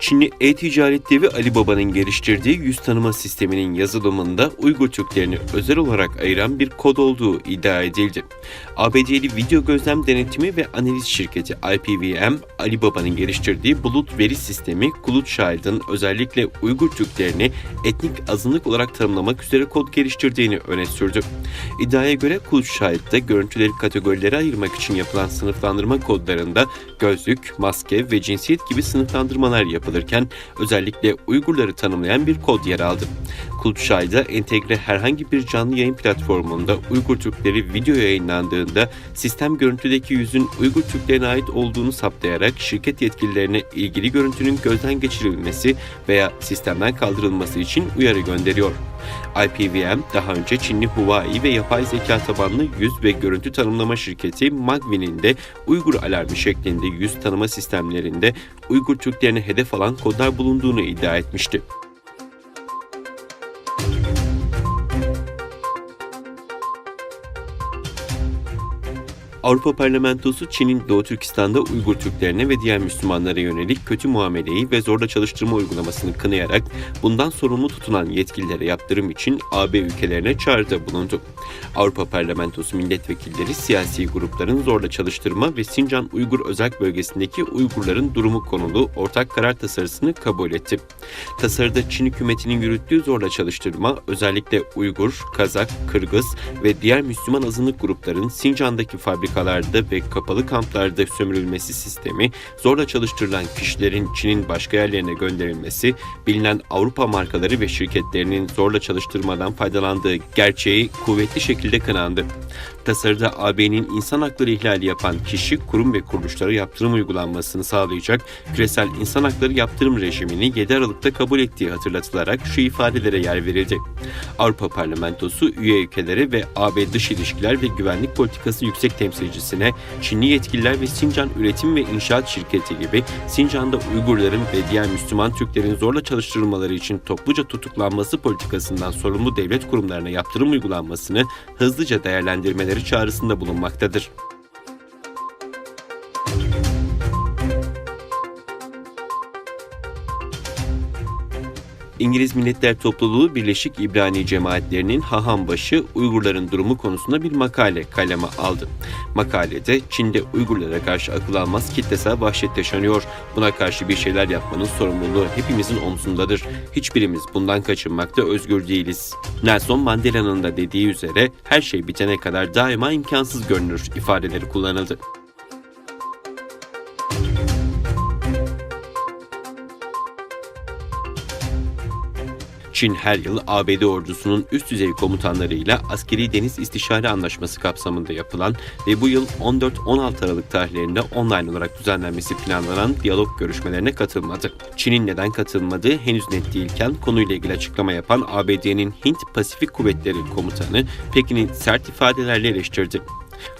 Çinli e-ticaret devi Alibaba'nın geliştirdiği yüz tanıma sisteminin yazılımında Uygur Türklerini özel olarak ayıran bir kod olduğu iddia edildi. ABD'li video gözlem denetimi ve analiz şirketi IPVM, Alibaba'nın geliştirdiği bulut veri sistemi Cloudchild'ın özellikle Uygur Türklerini etnik azınlık olarak tanımlamak üzere kod geliştirdiğini öne sürdü. İddiaya göre Cloudchild'da görüntüleri kategorilere ayırmak için yapılan sınıflandırma kodlarında gözlük, maske ve cinsiyet gibi sınıflandırmalar yapılırken özellikle Uygurları tanımlayan bir kod yer aldı. Cloudchild'a entegre herhangi bir canlı yayın platformunda Uygur Türkleri video yayınlandığında sistem görüntüdeki yüzün Uygur Türklerine ait olduğunu saptayarak şirket yetkililerine ilgili görüntünün gözden geçirilmesi veya sistemden kaldırılması için uyarı gönderiyor. IPVM daha önce Çinli Huawei ve yapay zeka tabanlı yüz ve görüntü tanımlama şirketi Magvi'nin de Uygur alarmı şeklinde yüz tanıma sistemlerinde Uygur Türklerine hedef alan kodlar bulunduğunu iddia etmişti. Avrupa Parlamentosu, Çin'in Doğu Türkistan'da Uygur Türklerine ve diğer Müslümanlara yönelik kötü muameleyi ve zorla çalıştırma uygulamasını kınayarak bundan sorumlu tutulan yetkililere yaptırım için AB ülkelerine çağrıda bulundu. Avrupa Parlamentosu milletvekilleri siyasi grupların zorla çalıştırma ve Sincan Uygur Özerk Bölgesi'ndeki Uygurların durumu konulu ortak karar tasarısını kabul etti. Tasarıda Çin hükümetinin yürüttüğü zorla çalıştırma özellikle Uygur, Kazak, Kırgız ve diğer Müslüman azınlık grupların Sincan'daki fabrikalarda ve kapalı kamplarda sömürülmesi sistemi, zorla çalıştırılan kişilerin Çin'in başka yerlerine gönderilmesi, bilinen Avrupa markaları ve şirketlerinin zorla çalıştırmadan faydalandığı gerçeği kuvvetli şekilde kınandı. Tasarıda AB'nin insan hakları ihlali yapan kişi, kurum ve kuruluşlara yaptırım uygulanmasını sağlayacak küresel insan hakları yaptırım rejimini 7 Aralık'ta kabul ettiği hatırlatılarak şu ifadelere yer verildi. Avrupa Parlamentosu üye ülkelere ve AB Dış İlişkiler ve Güvenlik Politikası Yüksek Temsilcisine Çinli yetkililer ve Sincan Üretim ve İnşaat Şirketi gibi Sincan'da Uygurların ve diğer Müslüman Türklerin zorla çalıştırılmaları için topluca tutuklanması politikasından sorumlu devlet kurumlarına yaptırım uygulanmasını hızlıca değerlendirmeleri çağrısında bulunmaktadır. İngiliz Milletler Topluluğu Birleşik İbrani Cemaatlerinin hahambaşı Uygurların durumu konusunda bir makale kaleme aldı. Makalede Çin'de Uygurlara karşı akıl almaz kitlesel vahşet yaşanıyor. Buna karşı bir şeyler yapmanın sorumluluğu hepimizin omzundadır. Hiçbirimiz bundan kaçınmakta özgür değiliz. Nelson Mandela'nın da dediği üzere her şey bitene kadar daima imkansız görünür ifadeleri kullanıldı. Çin her yıl ABD ordusunun üst düzey komutanlarıyla Askeri Deniz İstişare Anlaşması kapsamında yapılan ve bu yıl 14-16 Aralık tarihlerinde online olarak düzenlenmesi planlanan diyalog görüşmelerine katılmadı. Çin'in neden katılmadığı henüz net değilken konuyla ilgili açıklama yapan ABD'nin Hint-Pasifik Kuvvetleri Komutanı Pekin'i sert ifadelerle eleştirdi.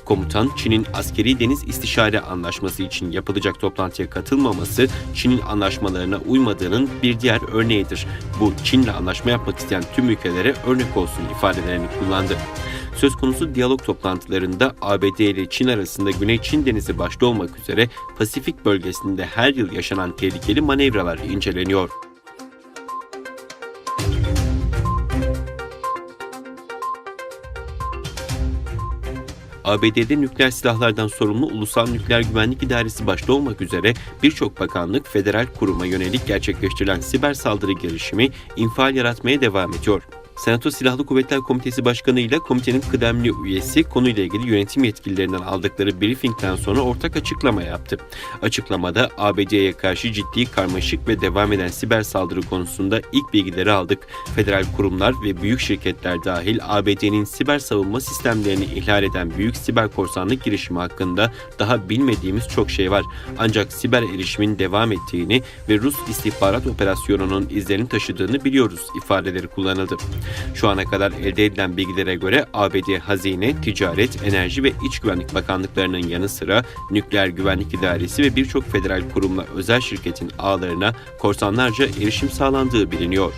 Komutan, Çin'in Askeri Deniz İstişare Anlaşması için yapılacak toplantıya katılmaması, Çin'in anlaşmalarına uymadığının bir diğer örneğidir. Bu, Çin'le anlaşma yapmak isteyen tüm ülkelere örnek olsun ifadelerini kullandı. Söz konusu diyalog toplantılarında ABD ile Çin arasında Güney Çin Denizi başta olmak üzere Pasifik bölgesinde her yıl yaşanan tehlikeli manevralar inceleniyor. ABD'de nükleer silahlardan sorumlu Ulusal Nükleer Güvenlik İdaresi başta olmak üzere birçok bakanlık, federal kuruma yönelik gerçekleştirilen siber saldırı girişimi infial yaratmaya devam ediyor. Senato Silahlı Kuvvetler Komitesi Başkanı ile komitenin kıdemli üyesi konuyla ilgili yönetim yetkililerinden aldıkları briefingden sonra ortak açıklama yaptı. Açıklamada ABD'ye karşı ciddi, karmaşık ve devam eden siber saldırı konusunda ilk bilgileri aldık. Federal kurumlar ve büyük şirketler dahil ABD'nin siber savunma sistemlerini ihlal eden büyük siber korsanlık girişimi hakkında daha bilmediğimiz çok şey var. Ancak siber erişimin devam ettiğini ve Rus istihbarat operasyonunun izlerini taşıdığını biliyoruz ifadeleri kullanıldı. Şu ana kadar elde edilen bilgilere göre ABD Hazine, Ticaret, Enerji ve İç Güvenlik Bakanlıklarının yanı sıra Nükleer Güvenlik İdaresi ve birçok federal kurumla özel şirketin ağlarına korsanlarca erişim sağlandığı biliniyor.